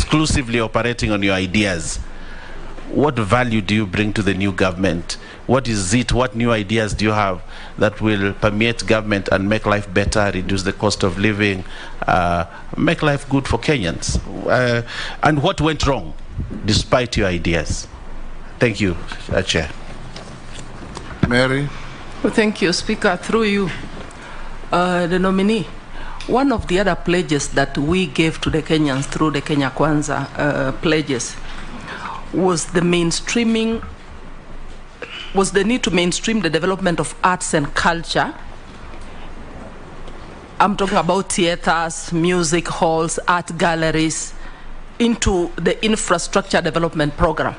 exclusively operating on your ideas, what value do you bring to the new government? What is it? What new ideas do you have that will permeate government and make life better, reduce the cost of living, make life good for Kenyans? And what went wrong despite your ideas? Thank you, Chair. Mary. Well, thank you, Speaker. Through you, the nominee. One of the other pledges that we gave to the Kenyans through the Kenya Kwanza pledges was the mainstreaming, was the need to mainstream the development of arts and culture. I'm talking about theaters, music halls, art galleries, into the infrastructure development program.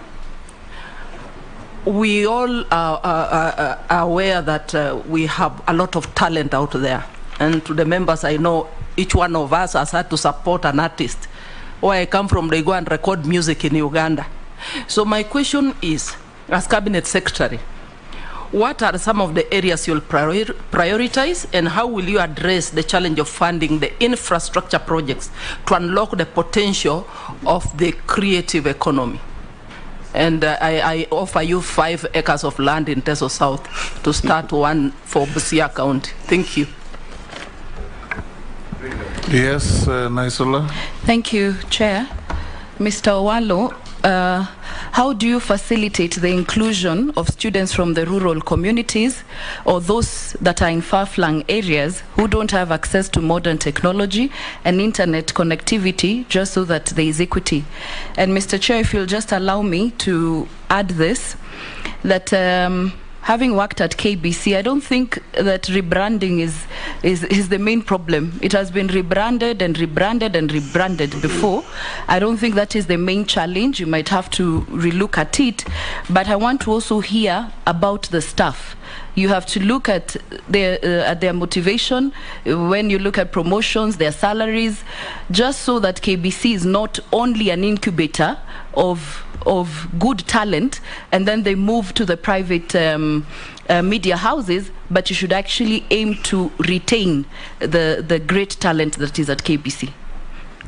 We all are aware that we have a lot of talent out there. And to the members, I know each one of us has had to support an artist. Where I come from, they go and record music in Uganda. So my question is, as Cabinet Secretary, what are some of the areas you'll prioritize, and how will you address the challenge of funding the infrastructure projects to unlock the potential of the creative economy? And I offer you 5 acres of land in Teso South to start one for Busia County. Thank you. Yes, Naisola. Thank you, Chair. Mr. Owalo, how do you facilitate the inclusion of students from the rural communities or those that are in far-flung areas who don't have access to modern technology and internet connectivity, just so that there is equity? And Mr. Chair, if you'll just allow me to add this, that having worked at KBC, I don't think that rebranding is the main problem. It has been rebranded and rebranded and rebranded before. I don't think that is the main challenge. You might have to relook at it. But I want to also hear about the staff. You have to look at their motivation when you look at promotions, their salaries, just so that KBC is not only an incubator of good talent and then they move to the private media houses, but you should actually aim to retain the great talent that is at KBC.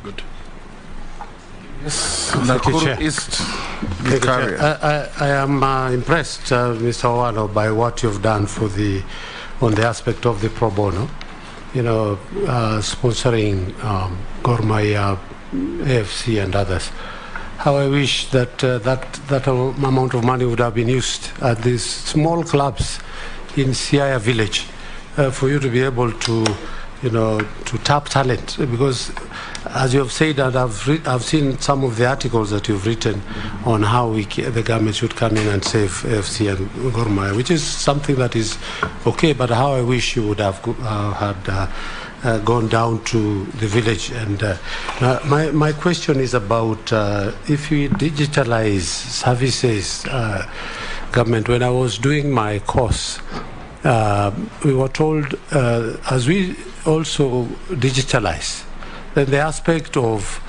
Good. Yes, Nakuru East. I am impressed, Mr. Owalo, by what you've done for on the aspect of the pro bono. You know, sponsoring Gor Mahia, AFC, and others. How I wish that that amount of money would have been used at these small clubs in Siaya village for you to be able to, to tap talent. Because, as you have said, and I've seen some of the articles that you've written on how the government should come in and save AFC and Gor Mahia, which is something that is okay. But how I wish you would have gone down to the village. And my question is about if we digitalize services, government. When I was doing my course, we were told as we also digitalize, then the aspect of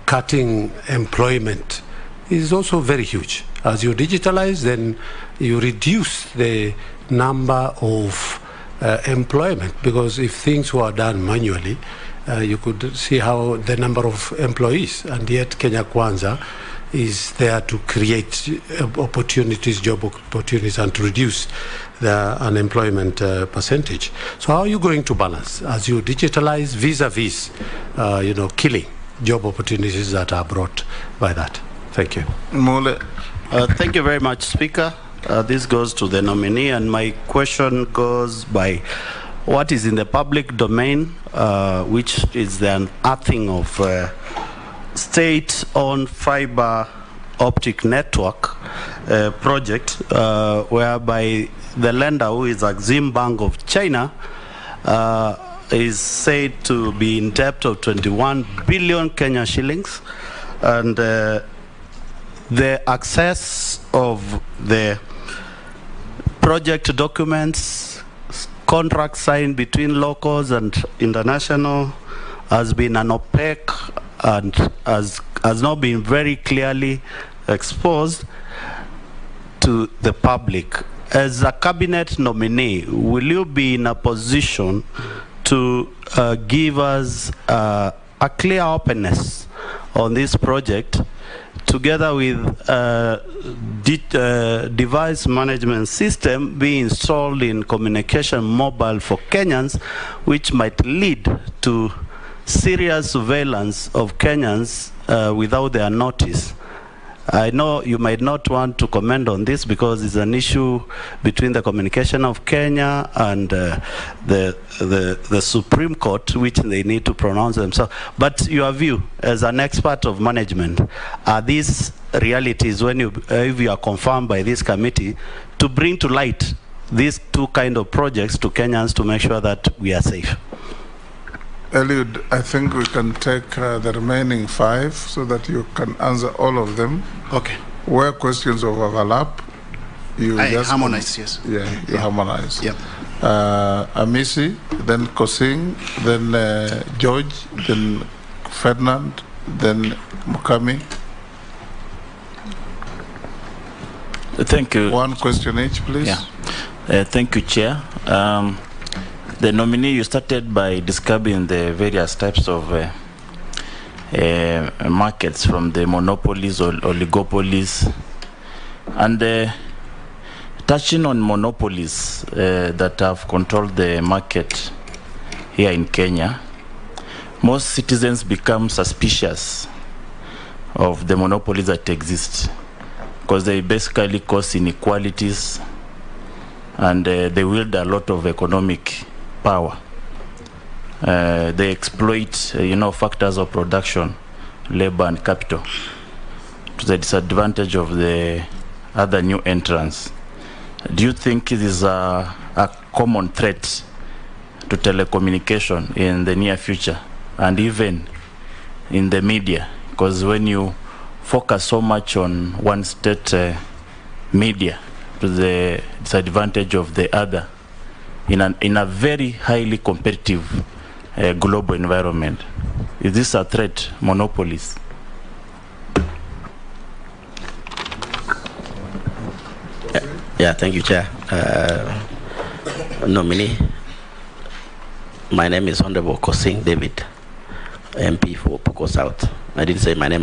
cutting employment is also very huge. As you digitalize, then you reduce the number of employment, because if things were done manually, you could see how the number of employees, and yet Kenya Kwanza is there to create opportunities, job opportunities, and to reduce the unemployment percentage. So how are you going to balance as you digitalize vis-a-vis, killing job opportunities that are brought by that? Thank you. Mule. Thank you very much, Speaker. This goes to the nominee, and my question goes by what is in the public domain, which is the unearthing of state-owned fiber optic network project, whereby the lender, who is Exim Bank of China, is said to be in debt of 21 billion Kenya shillings, and the access of the project documents, contracts signed between locals and international, has been an opaque and has not been very clearly exposed to the public. As a cabinet nominee, will you be in a position to give us a clear openness on this project, together with device management system being installed in communication mobile for Kenyans, which might lead to serious surveillance of Kenyans without their notice. I know you might not want to comment on this because it's an issue between the Communication of Kenya and the Supreme Court, which they need to pronounce themselves. But your view as an expert of management, are these realities when if you are confirmed by this committee to bring to light these two kind of projects to Kenyans to make sure that we are safe? Eliud, I think we can take the remaining 5 so that you can answer all of them. Okay. Where questions of overlap, you I just harmonize, yes. Yeah, you harmonize. Yep. Amisi, then Kosing, then George, then Ferdinand, then Mukami. Thank you. 1 question each, please. Yeah. Thank you, Chair. The nominee, you started by describing the various types of markets, from the monopolies or oligopolies, and touching on monopolies that have controlled the market here in Kenya. Most citizens become suspicious of the monopolies that exist because they basically cause inequalities, and they wield a lot of economic power. They exploit, factors of production, labor and capital to the disadvantage of the other new entrants. Do you think it is a common threat to telecommunication in the near future and even in the media? Because when you focus so much on one state media to the disadvantage of the other, in a very highly competitive global environment. Is this a threat, monopolies? Yeah, thank you, Chair. Nominee, my name is Honorable Kosing David, MP for Poko South. I didn't say my name.